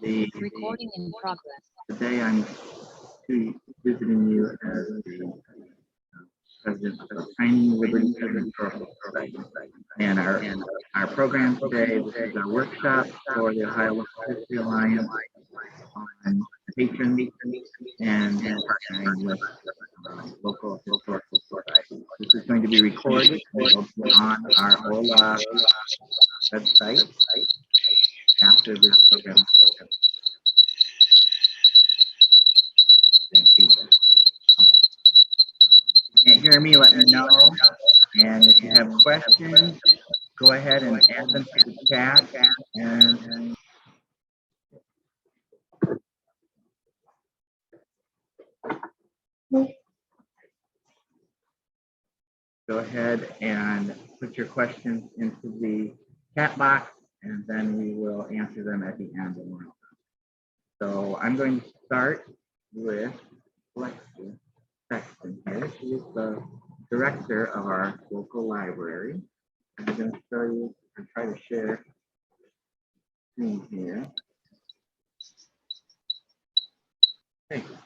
The Recording in progress. today I'm visiting you as the president of Tiny Liberty Center and our program today. This is our workshop for the Ohio Local History Alliance on patrons and partnering with local historical societies. This is going to be recorded on our OLA website after this program is over. Can't hear me, let me know. And if you have questions, go ahead and add them to the chat. And go ahead and put your questions into the chat box, and then we will answer them at the end. So I'm going to start with Lexi Sexton here. She is the director of our local library. I'm going to show you and try to share screen here. Thank you.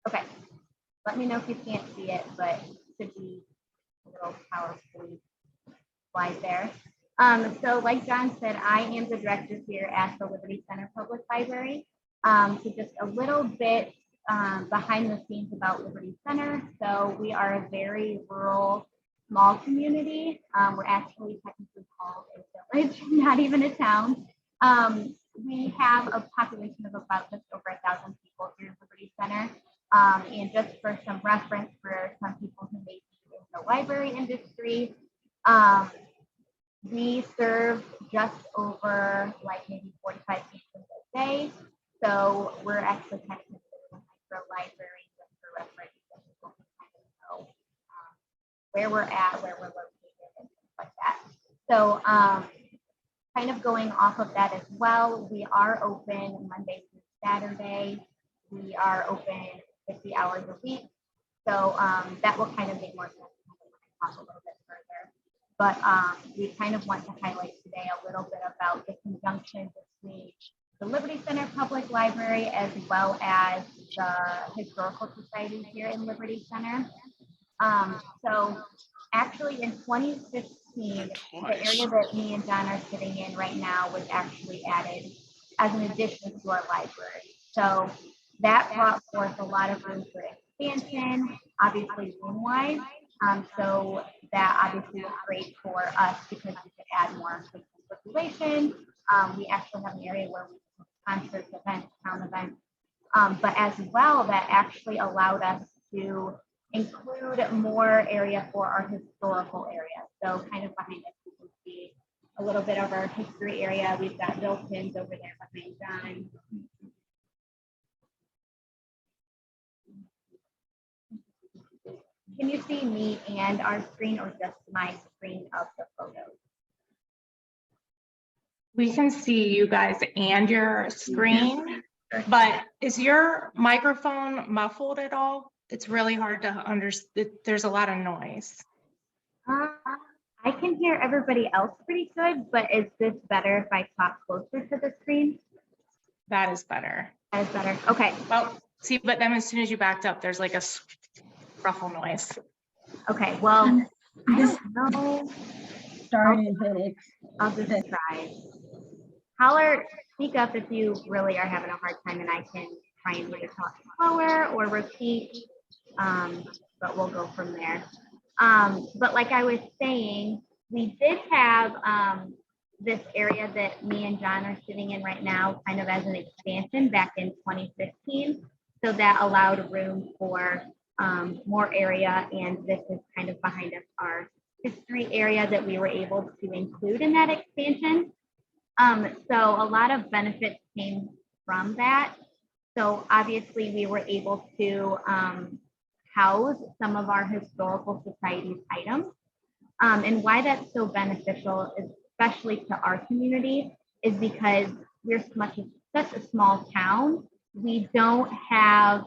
Okay, let me know if you can't see it, but it should be a little powerfully slide there. So like John said, I am the director here at the Liberty Center Public Library. So just a little bit behind the scenes about Liberty Center. So we are a very rural, small community. We're actually technically called a village, not even a town. We have a population of about just over 1,000 people here at Liberty Center. And just for some reference for some people who may be in the library industry, we serve just over like maybe 45 patrons a day. So we're actually kind of considered a micro library just for reference, so people can kind of know where we're at, where we're located, and things like that. So kind of going off of that as well, we are open Monday through Saturday. We are open 50 hours a week. So that will kind of make more sense when I talk a little bit further. But we kind of want to highlight today a little bit about the conjunction between the Liberty Center Public Library as well as the Historical Society here in Liberty Center. So actually in 2015, the area that me and John are sitting in right now was actually added as an addition to our library. So that brought forth a lot of room for expansion, obviously room-wise. So that obviously was great for us because we could add more population. We actually have an area where we do concerts, events, town events. But as well, that actually allowed us to include more area for our historical area. So kind of behind us, you can see a little bit of our history area. We've got built-ins over there behind John. Can you see me and our screen or just my screen of the photos? We can see you guys and your screen, but is your microphone muffled at all? It's really hard to understand. There's a lot of noise. I can hear everybody else pretty good, but is this better if I talk closer to the screen? That is better. That is better. Okay. Well, see, but then as soon as you backed up, there's like a ruffle noise. Okay. Well, I don't know. I'll just try. Holler, speak up if you really are having a hard time, and I can try and either talk slower or repeat. But we'll go from there. But like I was saying, we did have this area that me and John are sitting in right now kind of as an expansion back in 2015. So that allowed room for more area, and this is kind of behind us, our history area that we were able to include in that expansion. So a lot of benefits came from that. So obviously we were able to house some of our historical society's items. And why that's so beneficial, especially to our community, is because we're such a small town we don't have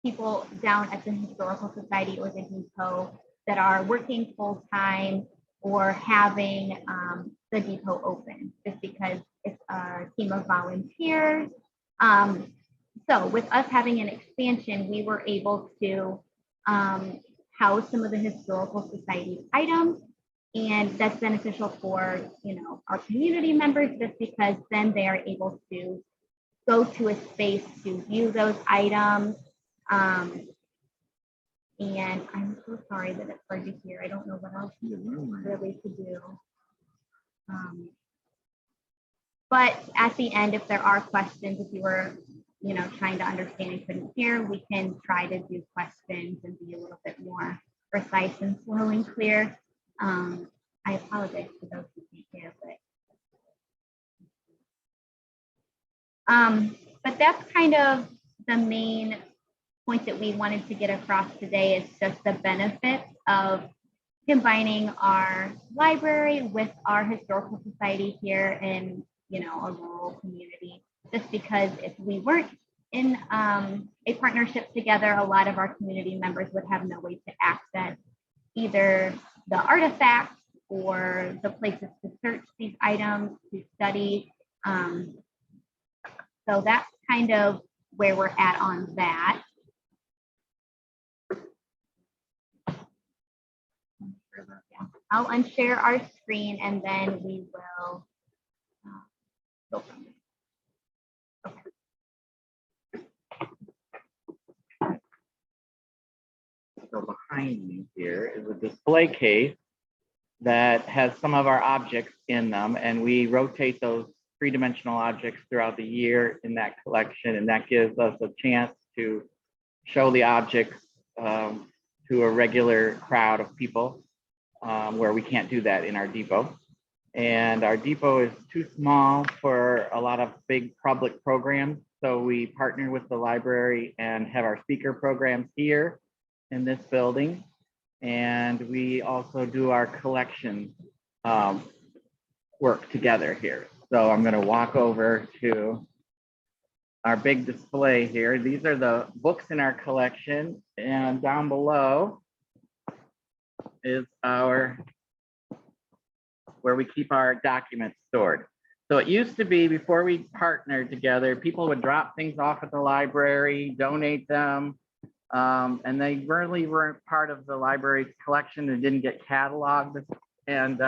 people down at the Historical Society or the depot that are working full-time or having the depot open, just because it's a team of volunteers. So with us having an expansion, we were able to house some of the Historical Society items, and that's beneficial for, you know, our community members, just because then they are able to go to a space to view those items. And I'm so sorry that it's hard to hear. I don't know what else really to do. But at the end, if there are questions, if you were, you know, trying to understand and couldn't hear, we can try to do questions and be a little bit more precise and slow and clear. I apologize for those who can't hear, but that's kind of the main point that we wanted to get across today, is just the benefits of combining our library with our historical society here in, you know, a rural community. Just because if we weren't in a partnership together, a lot of our community members would have no way to access either the artifacts or the places to search these items, to study. So that's kind of where we're at on that. Yeah. I'll unshare our screen and then we will go from there. Okay. So behind me here is a display case that has some of our objects in them, and we rotate those three-dimensional objects throughout the year in that collection, and that gives us a chance to show the objects to a regular crowd of people, where we can't do that in our depot. And our depot is too small for a lot of big public programs, so we partner with the library and have our speaker programs here in this building. And we also do our collection work together here. So I'm going to walk over to our big display here. These are the books in our collection, and down below is our where we keep our documents stored. So it used to be, before we partnered together, people would drop things off at the library, donate them, and they really weren't part of the library's collection and didn't get cataloged. And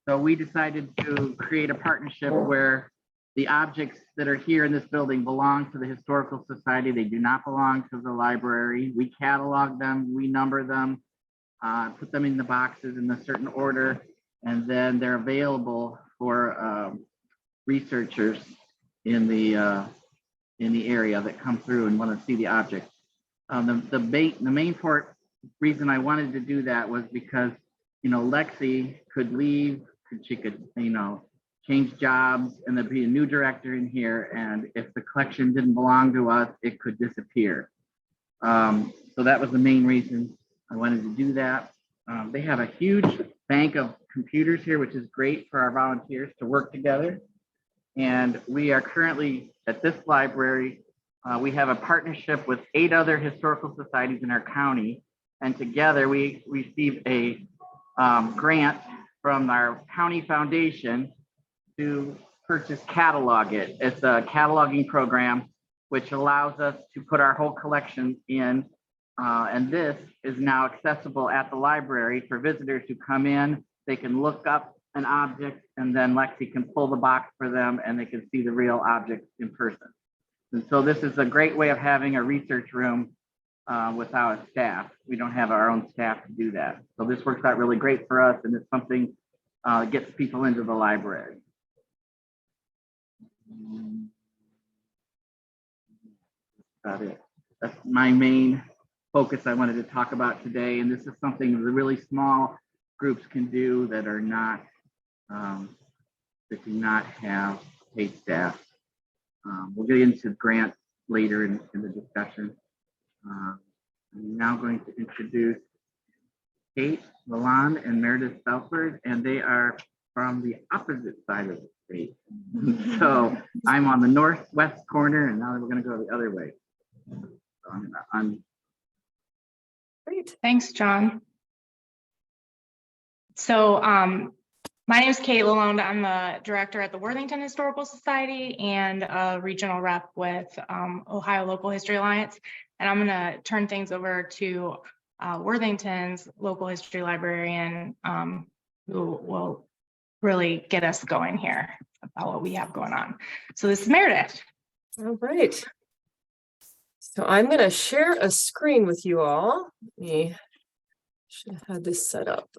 so we decided to create a partnership where the objects that are here in this building belong to the Historical Society. They do not belong to the library. We catalog them, we number them, put them in the boxes in a certain order, and then they're available for researchers in the area that come through and want to see the object. The main reason I wanted to do that was because, you know, Lexi could leave, she could, you know, change jobs, and there'd be a new director in here, and if the collection didn't belong to us, it could disappear. So that was the main reason I wanted to do that. They have a huge bank of computers here, which is great for our volunteers to work together. And we are currently at this library, we have a partnership with 8 other historical societies in our county. And together we received a grant from our county foundation to purchase Catalog It. It's a cataloging program which allows us to put our whole collection in. And this is now accessible at the library for visitors who come in. They can look up an object, and then Lexi can pull the box for them, and they can see the real object in person. And so this is a great way of having a research room without a staff. We don't have our own staff to do that. So this works out really great for us, and it's something that gets people into the library. That's about it. That's my main focus I wanted to talk about today. And this is something the really small groups can do that are not, that do not have paid staff. We'll get into grants later in the discussion. I'm now going to introduce Kate Lalonde and Meredith Belford, and they are from the opposite side of the state. So I'm on the northwest corner, and now we're going to go the other way. So I'm Great. Thanks, John. So my name is Kate Lalonde. I'm the director at the Worthington Historical Society and a regional rep with Ohio Local History Alliance. And I'm going to turn things over to Worthington's local history librarian, who will really get us going here about what we have going on. So this is Meredith. All right. So I'm going to share a screen with you all. We should have had this set up.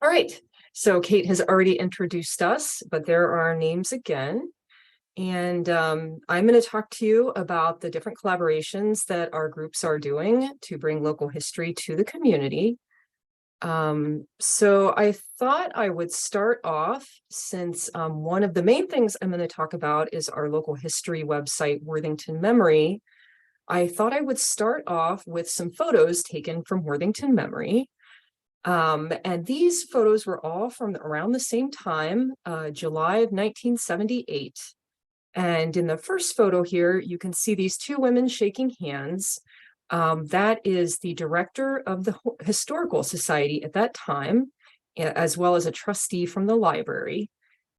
All right. So Kate has already introduced us, but there are our names again. And I'm going to talk to you about the different collaborations that our groups are doing to bring local history to the community. So I thought I would start off, since one of the main things I'm going to talk about is our local history website, Worthington Memory. I thought I would start off with some photos taken from Worthington Memory. And these photos were all from around the same time, July of 1978. And in the first photo here, you can see these two women shaking hands. That is the director of the Historical Society at that time, as well as a trustee from the library.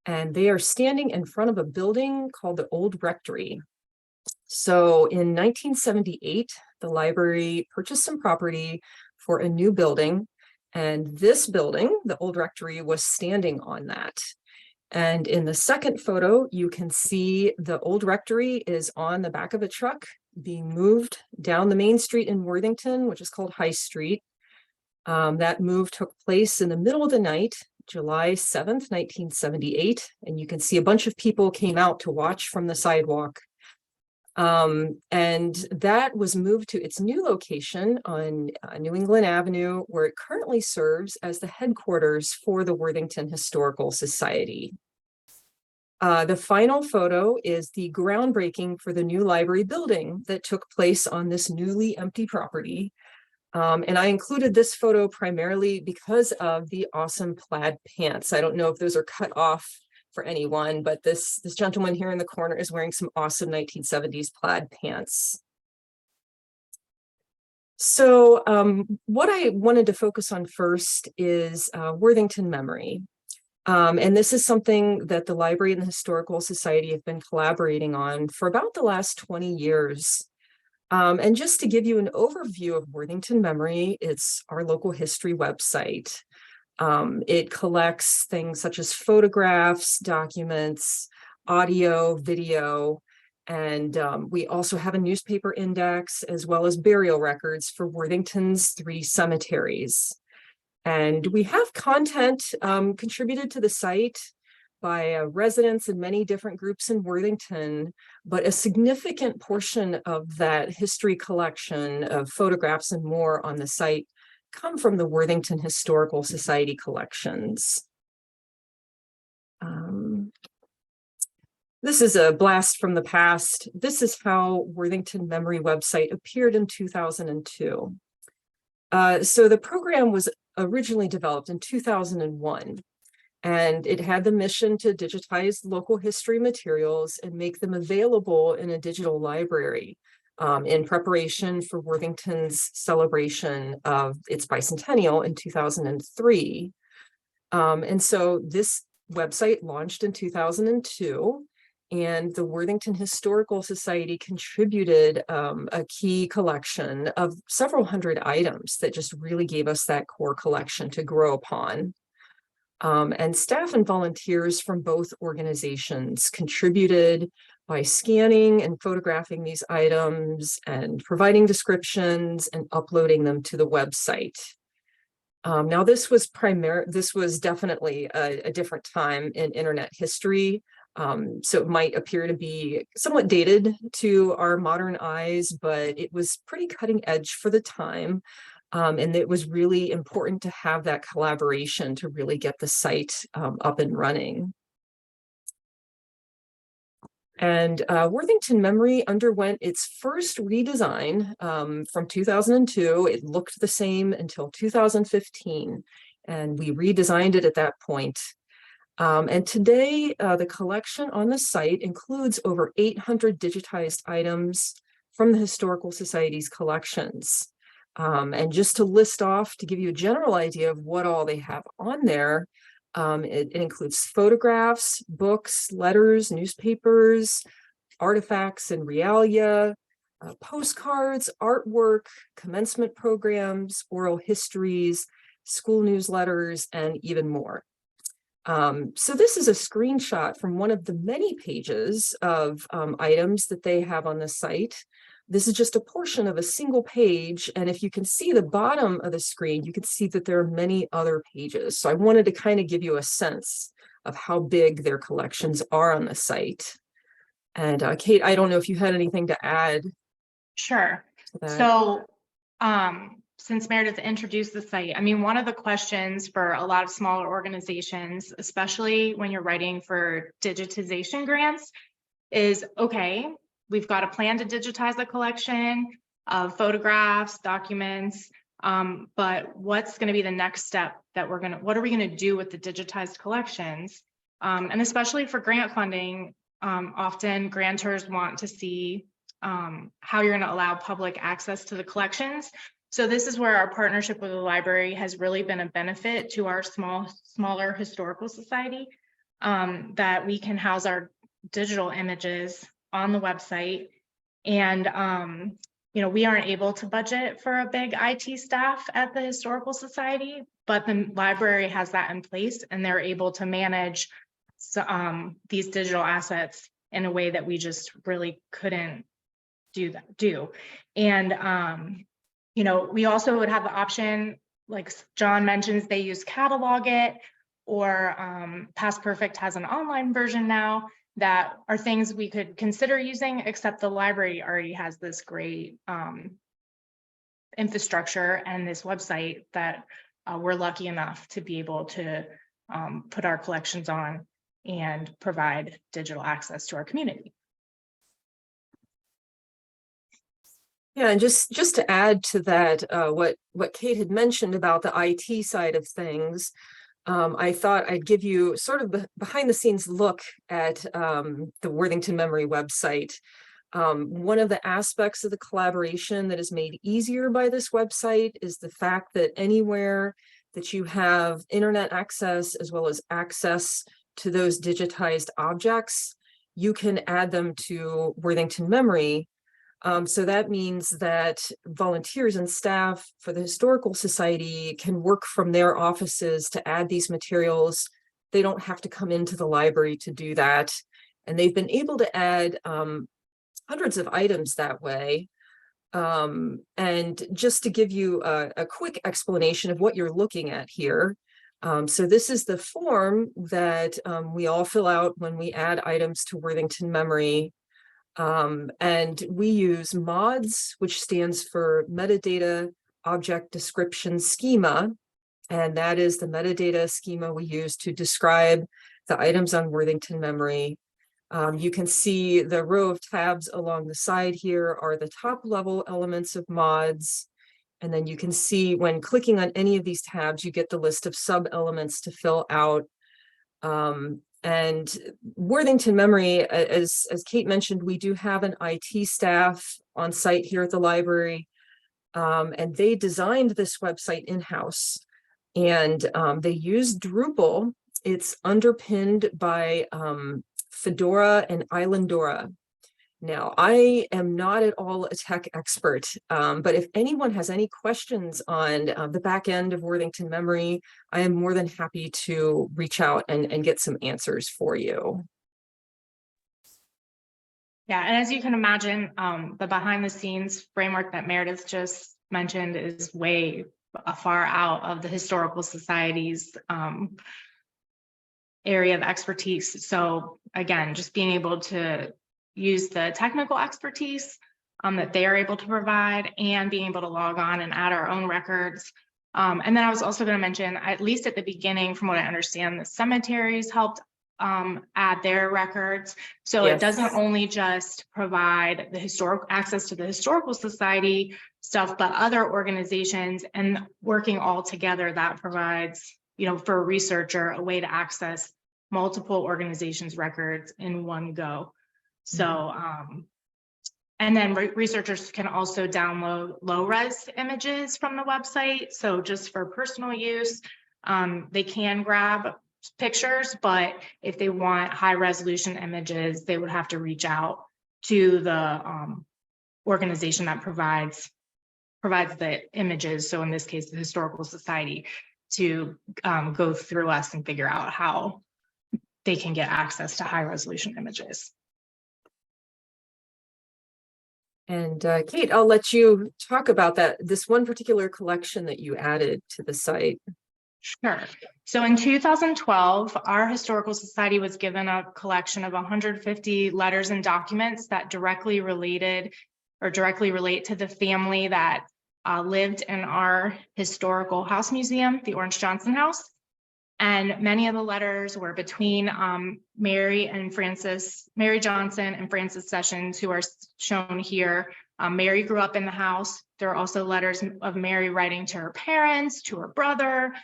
And they are standing in front of a building called the Old Rectory. So in 1978, the library purchased some property for a new building. And this building, the Old Rectory, was standing on that. And in the second photo, you can see the Old Rectory is on the back of a truck being moved down the main street in Worthington, which is called High Street. That move took place in the middle of the night, July 7th, 1978. And you can see a bunch of people came out to watch from the sidewalk. And that was moved to its new location on New England Avenue, where it currently serves as the headquarters for the Worthington Historical Society. The final photo is the groundbreaking for the new library building that took place on this newly empty property. And I included this photo primarily because of the awesome plaid pants. I don't know if those are cut off for anyone, but this gentleman here in the corner is wearing some awesome 1970s plaid pants. So what I wanted to focus on first is Worthington Memory. And this is something that the Library and the Historical Society have been collaborating on for about the last 20 years. And just to give you an overview of Worthington Memory, it's our local history website. It collects things such as photographs, documents, audio, video, and we also have a newspaper index as well as burial records for Worthington's 3 cemeteries. And we have content contributed to the site by residents and many different groups in Worthington, but a significant portion of that history collection of photographs and more on the site come from the Worthington Historical Society collections. This is a blast from the past. This is how Worthington Memory website appeared in 2002. So the program was originally developed in 2001, and it had the mission to digitize local history materials and make them available in a digital library. In preparation for Worthington's celebration of its bicentennial in 2003. And so this website launched in 2002, and the Worthington Historical Society contributed a key collection of several hundred items that just really gave us that core collection to grow upon. And staff and volunteers from both organizations contributed by scanning and photographing these items and providing descriptions and uploading them to the website. Now, this was definitely a different time in internet history. So it might appear to be somewhat dated to our modern eyes, but it was pretty cutting edge for the time. And it was really important to have that collaboration to really get the site up and running. And Worthington Memory underwent its first redesign from 2002. It looked the same until 2015. and we redesigned it at that point. And today, the collection on the site includes over 800 digitized items from the Historical Society's collections. And just to list off, to give you a general idea of what all they have on there, it includes photographs, books, letters, newspapers, artifacts and realia, postcards, artwork, commencement programs, oral histories, school newsletters, and even more. So this is a screenshot from one of the many pages of items that they have on the site. This is just a portion of a single page, and if you can see the bottom of the screen, you can see that there are many other pages. So I wanted to kind of give you a sense of how big their collections are on the site. And Kate, I don't know if you had anything to add. Sure. To that. So, since Meredith introduced the site, I mean, one of the questions for a lot of smaller organizations, especially when you're writing for digitization grants, is, okay, we've got a plan to digitize the collection of photographs, documents, but what's going to be the next step that what are we going to do with the digitized collections? And especially for grant funding, often grantors want to see how you're going to allow public access to the collections. So this is where our partnership with the library has really been a benefit to our smaller historical society, that we can house our digital images on the website. And, we aren't able to budget for a big IT staff at the Historical Society, but the library has that in place, and they're able to manage these digital assets in a way that we just really couldn't do. And, we also would have the option, like John mentions, they use Catalogit, or PastPerfect has an online version now, that are things we could consider using, except the library already has this great infrastructure and this website that we're lucky enough to be able to put our collections on and provide digital access to our community. Yeah, and just to add to that, what Kate had mentioned about the IT side of things, I thought I'd give you sort of behind the scenes look at the Worthington Memory website. One of the aspects of the collaboration that is made easier by this website is the fact that anywhere that you have internet access, as well as access to those digitized objects, you can add them to Worthington Memory. So that means that volunteers and staff for the Historical Society can work from their offices to add these materials. They don't have to come into the library to do that. And they've been able to add hundreds of items that way. And just to give you a quick explanation of what you're looking at here. So this is the form that we all fill out when we add items to Worthington Memory. And we use MODS, which stands for Metadata Object Description Schema. And that is the metadata schema we use to describe the items on Worthington Memory. You can see the row of tabs along the side here are the top level elements of MODS. And then you can see when clicking on any of these tabs, you get the list of sub elements to fill out. And Worthington Memory, as Kate mentioned, we do have an IT staff on site here at the library, and they designed this website in-house, and they use Drupal. It's underpinned by Fedora and Islandora. Now, I am not at all a tech expert, but if anyone has any questions on the back end of Worthington Memory, I am more than happy to reach out and get some answers for you. Yeah, and as you can imagine, the behind the scenes framework that Meredith just mentioned is way far out of the Historical Society's area of expertise. So again, just being able to use the technical expertise that they are able to provide, and being able to log on and add our own records. And then I was also going to mention, at least at the beginning, from what I understand, the cemeteries helped add their records. So Yes. It doesn't only just provide the historical access to the Historical Society stuff, but other organizations, and working all together, that provides for a researcher, a way to access multiple organizations' records in one go. So, and then researchers can also download low-res images from the website. So just for personal use, they can grab pictures, but if they want high-resolution images, they would have to reach out to the organization that provides the images. So in this case, the Historical Society, to go through us and figure out how they can get access to high-resolution images. And Kate, I'll let you talk about this one particular collection that you added to the site. Sure. So in 2012, our Historical Society was given a collection of 150 letters and documents that directly relate to the family that lived in our historical house museum, the Orange Johnson House. And many of the letters were between Mary Johnson and Frances Sessions, who are shown here. Mary grew up in the house. There are also letters of Mary writing to her parents, to her brother,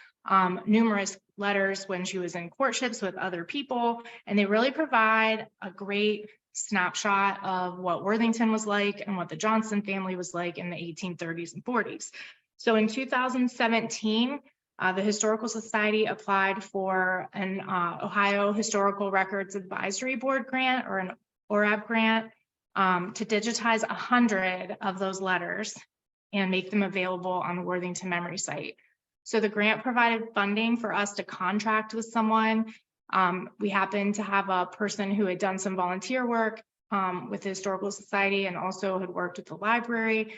numerous letters when she was in courtships with other people. And they really provide a great snapshot of what Worthington was like and what the Johnson family was like in the 1830s and 40s. So in 2017, the Historical Society applied for an Ohio Historical Records Advisory Board grant, or an ORAB grant, to digitize 100 of those letters and make them available on the Worthington Memory Site. So the grant provided funding for us to contract with someone. We happened to have a person who had done some volunteer work with the Historical Society and also had worked with the library.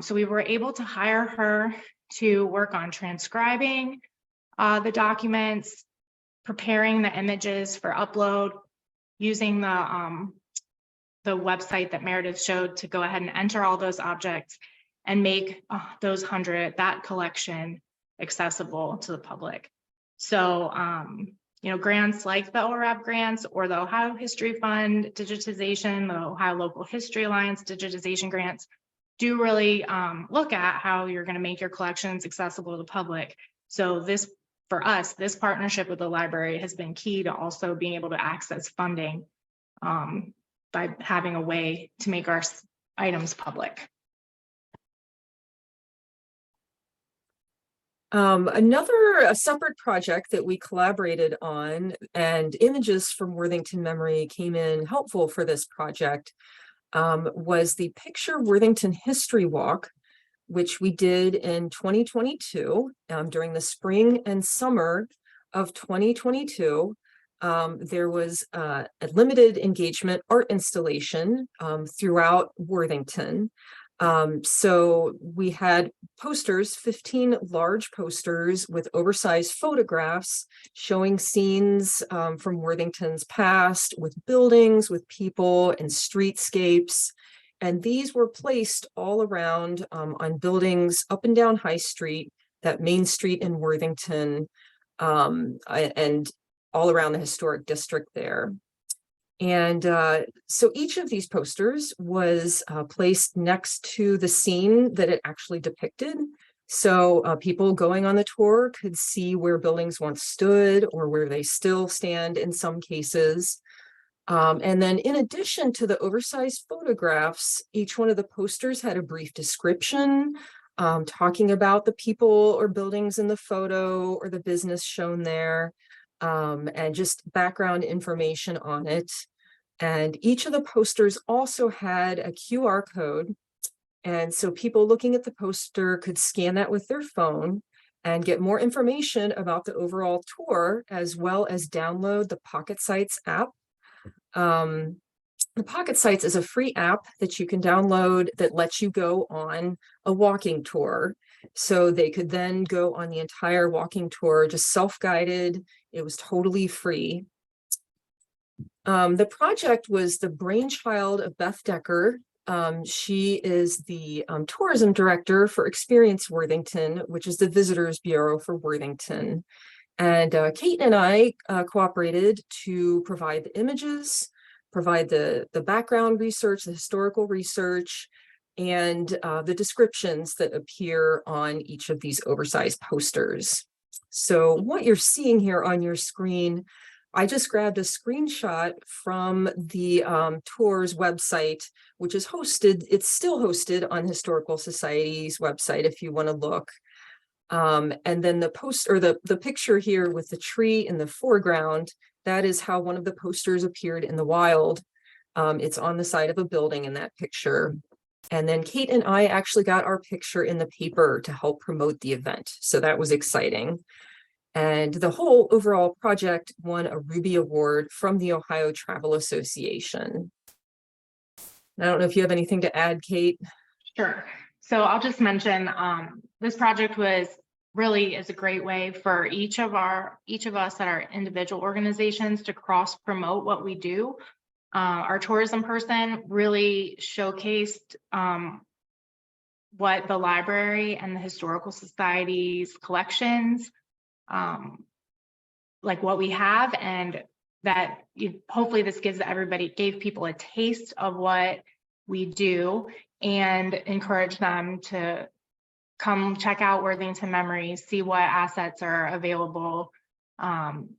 So we were able to hire her to work on transcribing the documents, preparing the images for upload, using the website that Meredith showed to go ahead and enter all those objects and make that collection accessible to the public. So, grants like the ORAB grants or the Ohio History Fund digitization, the Ohio Local History Alliance digitization grants do really look at how you're going to make your collections accessible to the public. So for us, this partnership with the library has been key to also being able to access funding by having a way to make our items public. A separate project that we collaborated on, and images from Worthington Memory came in helpful for this project, was the Picture Worthington History Walk, which we did in 2022, during the spring and summer of 2022. There was a limited engagement art installation throughout Worthington. So we had posters, 15 large posters with oversized photographs showing scenes from Worthington's past, with buildings, with people, and streetscapes. And these were placed all around on buildings up and down High Street, that main street in Worthington, and all around the historic district there. And so each of these posters was placed next to the scene that it actually depicted. So people going on the tour could see where buildings once stood or where they still stand in some cases. And then in addition to the oversized photographs, each one of the posters had a brief description talking about the people or buildings in the photo or the business shown there, and just background information on it. And each of the posters also had a QR code. And so people looking at the poster could scan that with their phone and get more information about the overall tour, as well as download the Pocket Sites app. The Pocket Sites is a free app that you can download that lets you go on a walking tour. So they could then go on the entire walking tour, just self-guided. It was totally free. The project was the brainchild of Beth Decker. She is the tourism director for Experience Worthington, which is the Visitors Bureau for Worthington. And Kate and I cooperated to provide the images, provide the background research, the historical research, and the descriptions that appear on each of these oversized posters. So what you're seeing here on your screen, I just grabbed a screenshot from the tour's website, which is hosted, it's still hosted on Historical Society's website if you want to look. And then the post or the picture here with the tree in the foreground, that is how one of the posters appeared in the wild. It's on the side of a building in that picture. And then Kate and I actually got our picture in the paper to help promote the event. So that was exciting. And the whole overall project won a Ruby Award from the Ohio Travel Association. I don't know if you have anything to add, Kate. Sure. So I'll just mention this project really is a great way for each of us at our individual organizations to cross promote what we do. Our tourism person really showcased what the library and the Historical Society's collections, like what we have, and that hopefully this gave people a taste of what we do and encourage them to come check out Worthington Memories, see what assets are available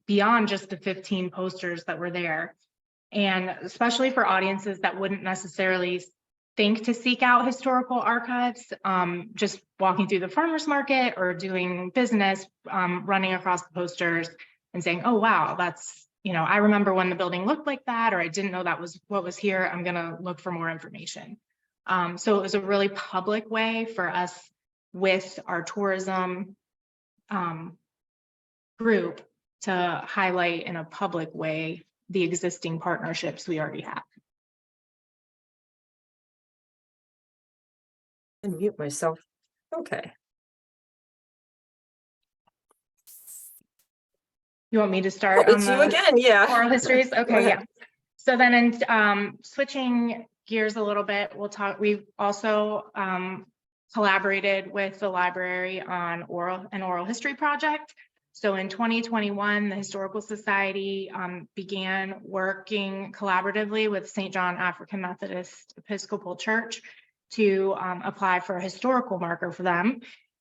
beyond just the 15 posters that were there. And especially for audiences that wouldn't necessarily think to seek out historical archives, just walking through the farmer's market or doing business, running across the posters and saying, oh, wow, that's, I remember when the building looked like that, or I didn't know that was what was here. I'm going to look for more information. So it was a really public way for us with our tourism group to highlight in a public way the existing partnerships we already have. And mute myself. Okay. You want me to start? It's you again, yeah. Oral histories? Okay, yeah. So then in switching gears a little bit, we've also collaborated with the library on an oral history project. So in 2021, the Historical Society began working collaboratively with St. John African Methodist Episcopal Church to apply for a historical marker for them.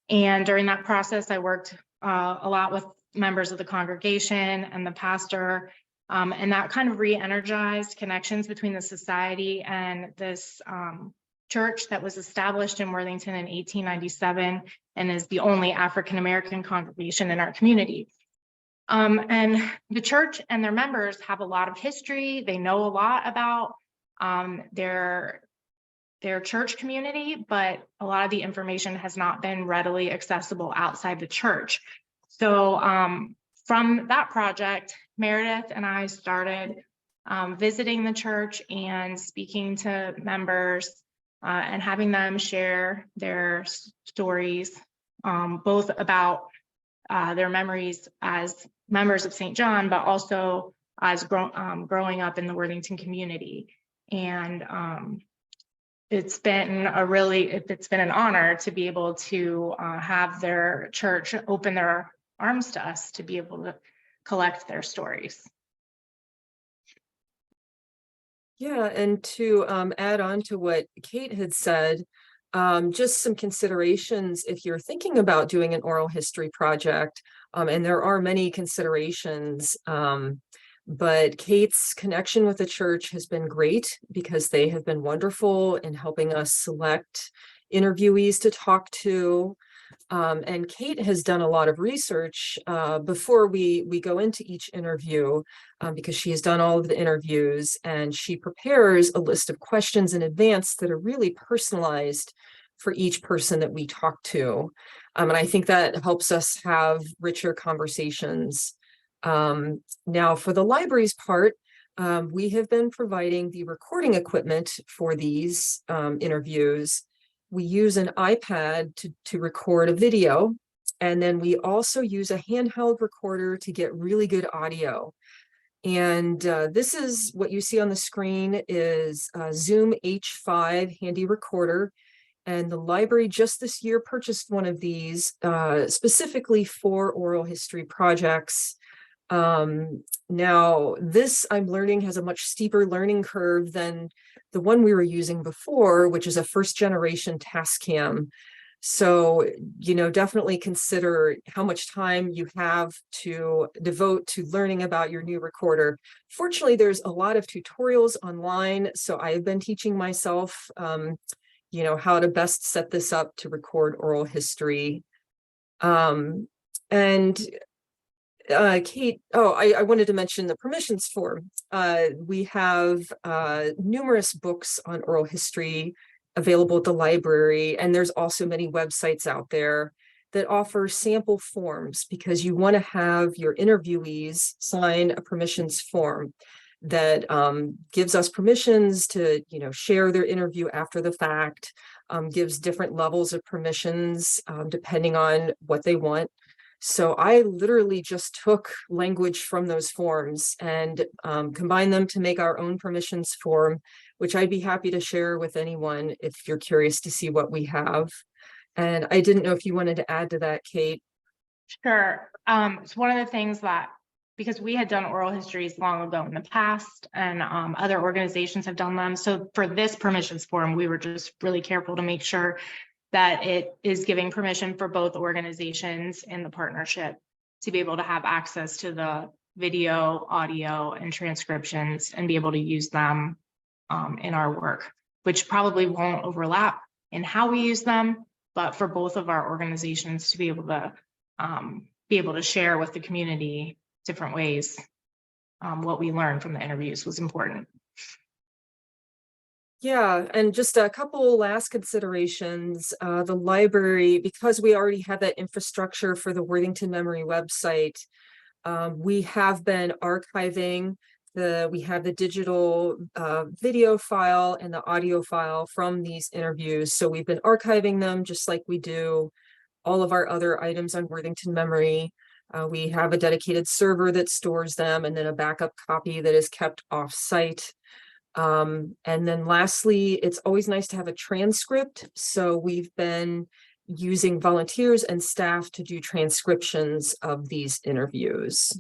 And during that process, I worked a lot with members of the congregation and the pastor, and that kind of re-energized connections between the society and this church that was established in Worthington in 1897 and is the only African-American congregation in our community. And the church and their members have a lot of history. They know a lot about their church community, but a lot of the information has not been readily accessible outside the church. So from that project, Meredith and I started visiting the church and speaking to members and having them share their stories, both about their memories as members of St. John, but also as growing up in the Worthington community. And it's been an honor to be able to have their church open their arms to us to be able to collect their stories. Yeah, and to add on to what Kate had said, just some considerations if you're thinking about doing an oral history project, and there are many considerations, but Kate's connection with the church has been great because they have been wonderful in helping us select interviewees to talk to. And Kate has done a lot of research before we go into each interview, because she has done all of the interviews, and she prepares a list of questions in advance that are really personalized for each person that we talk to. And I think that helps us have richer conversations. Now, for the library's part, we have been providing the recording equipment for these interviews. We use an iPad to record a video, and then we also use a handheld recorder to get really good audio. And this is what you see on the screen is a Zoom H5 handy recorder. And the library just this year purchased one of these specifically for oral history projects. Now, this I'm learning has a much steeper learning curve than the one we were using before, which is a first generation Tascam. So, definitely consider how much time you have to devote to learning about your new recorder. Fortunately, there's a lot of tutorials online, so I've been teaching myself, how to best set this up to record oral history. Kate, I wanted to mention the permissions form. We have numerous books on oral history available at the library, and there's also many websites out there that offer sample forms, because you want to have your interviewees sign a permissions form that gives us permissions to share their interview after the fact, gives different levels of permissions depending on what they want. So I literally just took language from those forms and combined them to make our own permissions form, which I'd be happy to share with anyone if you're curious to see what we have. And I didn't know if you wanted to add to that, Kate. Sure. It's one of the things that, because we had done oral histories long ago in the past, and other organizations have done them. So for this permissions form, we were just really careful to make sure that it is giving permission for both organizations in the partnership to be able to have access to the video, audio, and transcriptions and be able to use them in our work, which probably won't overlap in how we use them, but for both of our organizations to be able to share with the community different ways what we learned from the interviews was important. Yeah, and just a couple last considerations. The library, because we already have that infrastructure for the Worthington Memory website, we have been archiving we have the digital video file and the audio file from these interviews. So we've been archiving them just like we do all of our other items on Worthington Memory. We have a dedicated server that stores them, and then a backup copy that is kept off-site. And then lastly, it's always nice to have a transcript. So we've been using volunteers and staff to do transcriptions of these interviews.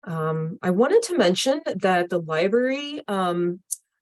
I wanted to mention that the library,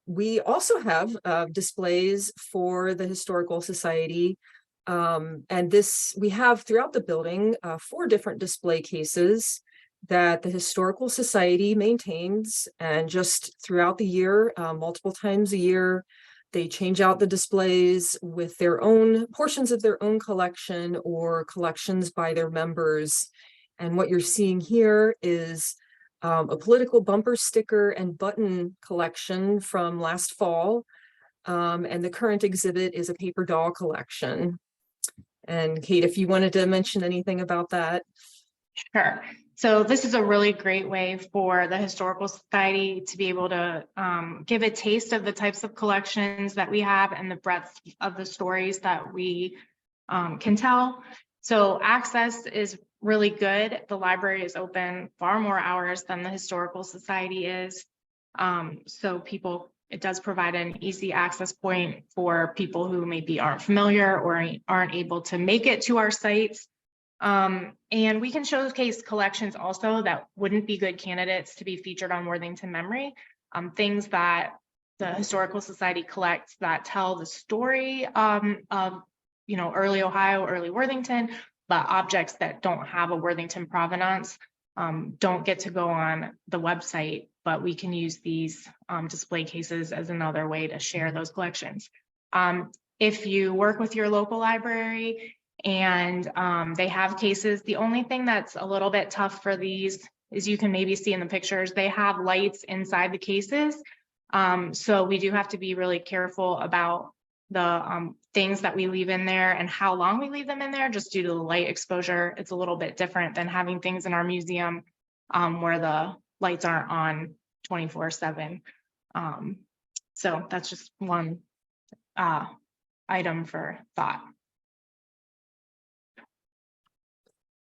we also have displays for the Historical Society. And we have throughout the building 4 different display cases that the Historical Society maintains, and just throughout the year, multiple times a year, they change out the displays with their own portions of their own collection or collections by their members. And what you're seeing here is a political bumper sticker and button collection from last fall. And the current exhibit is a paper doll collection. And Kate, if you wanted to mention anything about that. Sure. So this is a really great way for the Historical Society to be able to give a taste of the types of collections that we have and the breadth of the stories that we can tell. So access is really good. The library is open far more hours than the Historical Society is. So it does provide an easy access point for people who maybe aren't familiar or aren't able to make it to our sites. And we can showcase collections also that wouldn't be good candidates to be featured on Worthington Memory. Things that the Historical Society collects that tell the story of early Ohio, early Worthington, but objects that don't have a Worthington provenance don't get to go on the website, but we can use these display cases as another way to share those collections. If you work with your local library and they have cases, the only thing that's a little bit tough for these is you can maybe see in the pictures, they have lights inside the cases. So we do have to be really careful about the things that we leave in there and how long we leave them in there, just due to the light exposure. It's a little bit different than having things in our museum where the lights aren't on 24/7. So that's just one item for thought.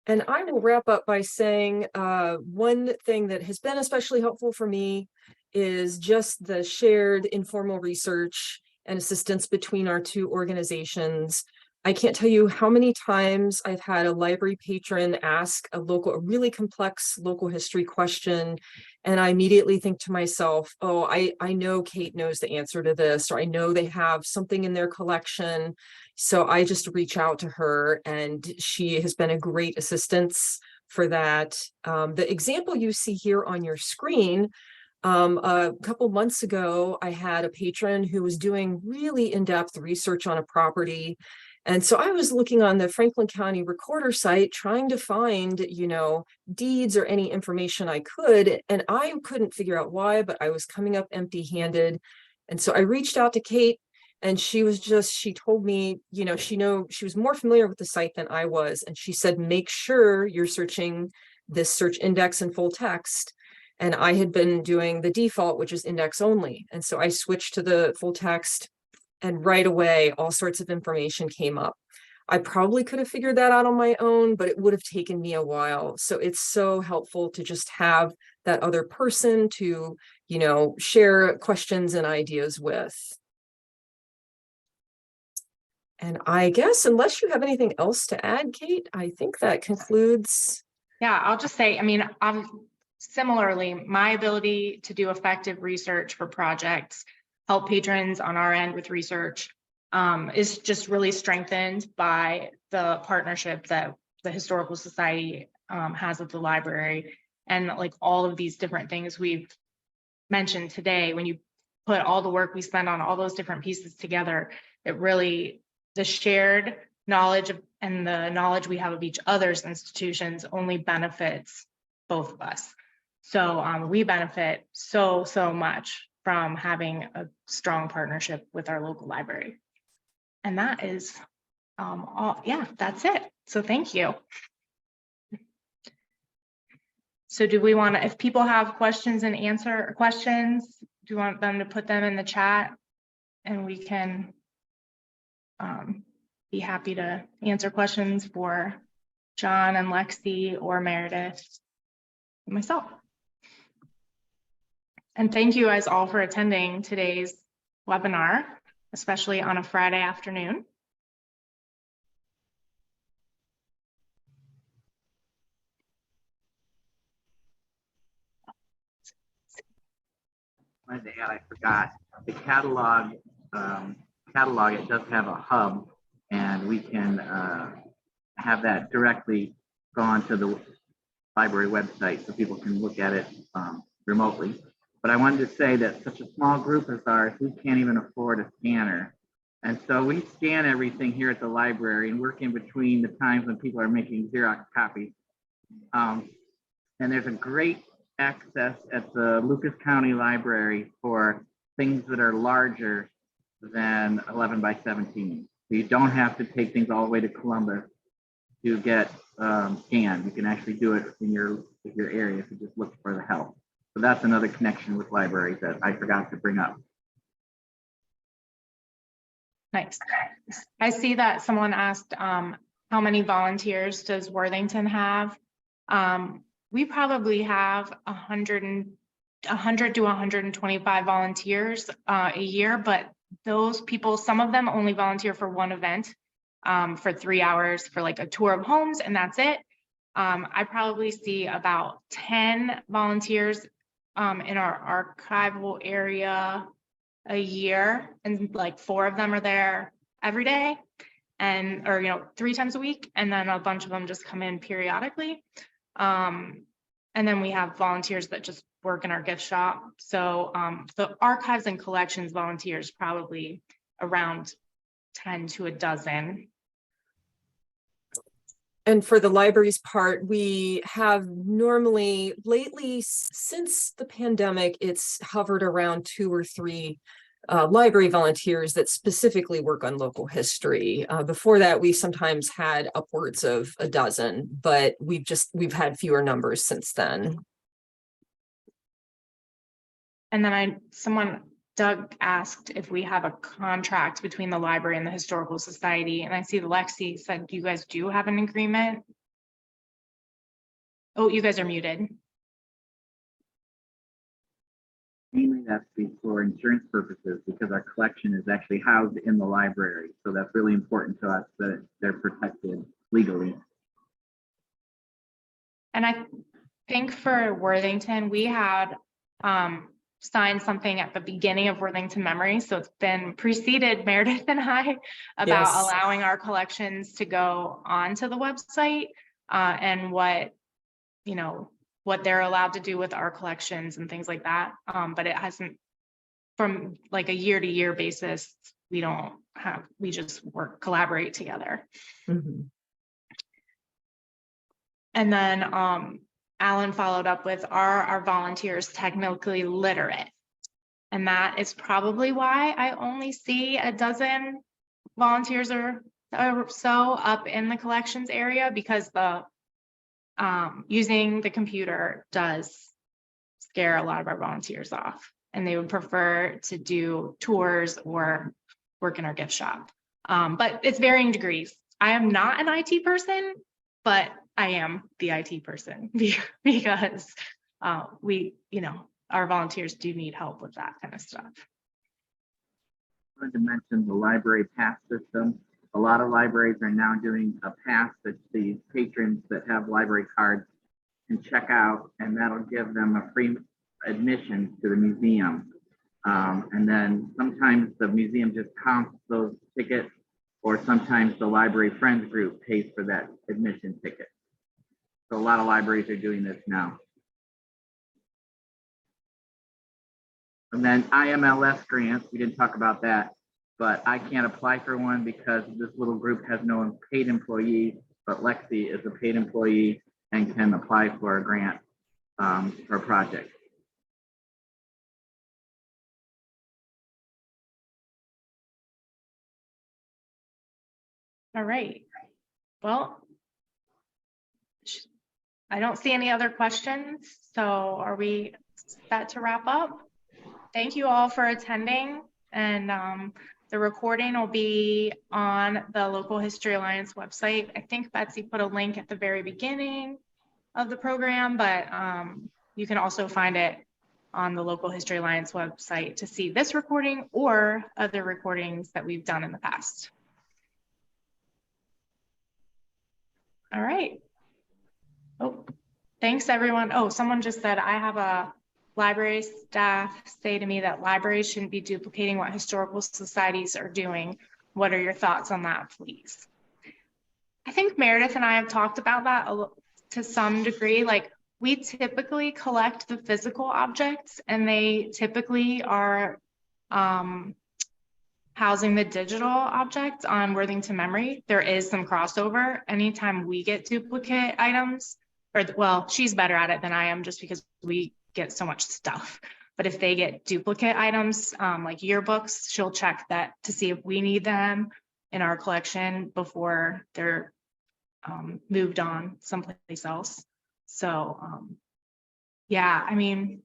And I will wrap up by saying one thing that has been especially helpful for me is just the shared informal research and assistance between our 2 organizations. I can't tell you how many times I've had a library patron ask a really complex local history question. And I immediately think to myself, oh, I know Kate knows the answer to this, or I know they have something in their collection. So I just reach out to her, and she has been a great assistance for that. The example you see here on your screen, a couple months ago, I had a patron who was doing really in-depth research on a property. And so I was looking on the Franklin County Recorder site, trying to find, deeds or any information I could. And I couldn't figure out why, but I was coming up empty-handed. And so I reached out to Kate, and she told me, she was more familiar with the site than I was. And she said, make sure you're searching this search index in full text. And I had been doing the default, which is index only. And so I switched to the full text, and right away, all sorts of information came up. I probably could have figured that out on my own, but it would have taken me a while. So it's so helpful to just have that other person to, share questions and ideas with. And I guess, unless you have anything else to add, Kate, I think that concludes. Yeah, I'll just say, similarly, my ability to do effective research for projects, help patrons on our end with research, is just really strengthened by the partnership that the Historical Society has with the library. And like all of these different things we've mentioned today, when you put all the work we spend on all those different pieces together, it really, the shared knowledge and the knowledge we have of each other's institutions only benefits both of us. So we benefit so much from having a strong partnership with our local library. And that is all. Yeah, that's it. So thank you. So do we want to, if people have questions, do you want them to put them in the chat, and we can be happy to answer questions for John and Lexi or Meredith and myself. And thank you guys all for attending today's webinar, especially on a Friday afternoon. I forgot the catalog. It does have a hub, and we can have that directly go onto the library website so people can look at it remotely. But I wanted to say that such a small group as ours, we can't even afford a scanner. And so we scan everything here at the library and work in between the times when people are making Xerox copies. And there's a great access at the Lucas County Library for things that are larger than 11 by 17. So you don't have to take things all the way to Columbus to get scanned. You can actually do it in your area if you just look for the help. So that's another connection with libraries that I forgot to bring up. Nice. I see that someone asked how many volunteers does Worthington have? We probably have 100 to 125 volunteers a year, but those people, some of them only volunteer for one event for 3 hours for like a tour of homes, and that's it. I probably see about 10 volunteers in our archival area a year, and like 4 of them are there every day, and or 3 times a week, and then a bunch of them just come in periodically. And then we have volunteers that just work in our gift shop. So the archives and collections volunteers probably around 10 to a dozen. And for the library's part, we have normally lately, since the pandemic, it's hovered around 2 or 3 library volunteers that specifically work on local history. Before that, we sometimes had upwards of a dozen, but we've had fewer numbers since then. And then Doug asked if we have a contract between the library and the Historical Society, and I see Lexi said you guys do have an agreement. Oh, you guys are muted. mainly that's for insurance purposes because our collection is actually housed in the library. So that's really important to us that they're protected legally. And I think for Worthington, we had signed something at the beginning of Worthington Memory. So it's been preceded Meredith and I about Yes. allowing our collections to go onto the website and what, you know, what they're allowed to do with our collections and things like that. But it hasn't, from like a year to year basis, we just collaborate together. Mhm. And then Alan followed up with, are our volunteers technically literate? And that is probably why I only see a dozen volunteers or so up in the collections area, because the using the computer does scare a lot of our volunteers off, and they would prefer to do tours or work in our gift shop. But it's varying degrees. I am not an IT person, but I am the IT person because we, you know, our volunteers do need help with that kind of stuff. I wanted to mention the library pass system. A lot of libraries are now doing a pass that the patrons that have library cards can check out, and that'll give them a free admission to the museum. And then sometimes the museum just comps those tickets, or sometimes the library friends group pays for that admission ticket. So a lot of libraries are doing this now. And then IMLS grants, we didn't talk about that, but I can't apply for one because this little group has no paid employee, but Lexi is a paid employee and can apply for a grant for a project. All right. Well, I don't see any other questions. So are we set to wrap up? Thank you all for attending, and the recording will be on the Local History Alliance website. I think Betsy put a link at the very beginning of the program, but you can also find it on the Local History Alliance website to see this recording or other recordings that we've done in the past. All right. Oh, thanks everyone. Oh, someone just said, I have a library staff say to me that libraries shouldn't be duplicating what historical societies are doing. What are your thoughts on that, please? I think Meredith and I have talked about that to some degree. Like, we typically collect the physical objects, and they typically are housing the digital objects on Worthington Memory. There is some crossover. Anytime we get duplicate items, or well, she's better at it than I am just because we get so much stuff. But if they get duplicate items, like yearbooks, she'll check that to see if we need them in our collection before they're moved on someplace else. So yeah, I mean,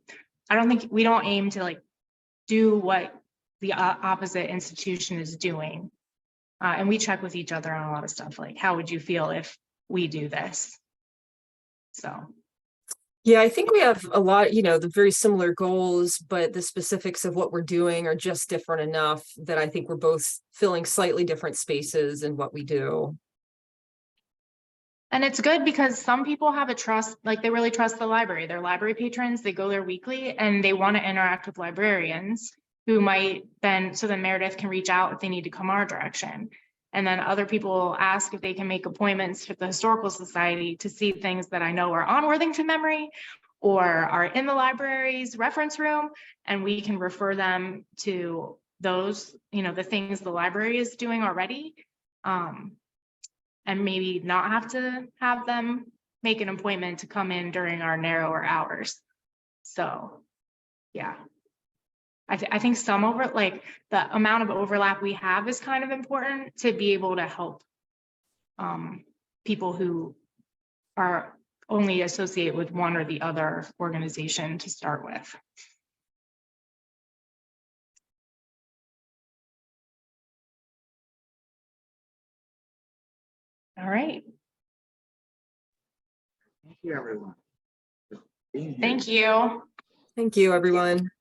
I don't think we don't aim to like do what the opposite institution is doing. And we check with each other on a lot of stuff, like how would you feel if we do this? So. Yeah, I think we have a lot, you know, the very similar goals, but the specifics of what we're doing are just different enough that I think we're both filling slightly different spaces in what we do. And it's good because some people have a trust, like they really trust the library. They're library patrons, they go there weekly and they want to interact with librarians who might then, so then Meredith can reach out if they need to come our direction. And then other people ask if they can make appointments with the Historical Society to see things that I know are on Worthington Memory or are in the library's reference room. And we can refer them to those, you know, the things the library is doing already. And maybe not have to have them make an appointment to come in during our narrower hours. So, yeah. I think some like the amount of overlap we have is kind of important to be able to help people who are only associated with one or the other organization to start with. All right. Thank you, everyone. Thank you. Thank you, everyone.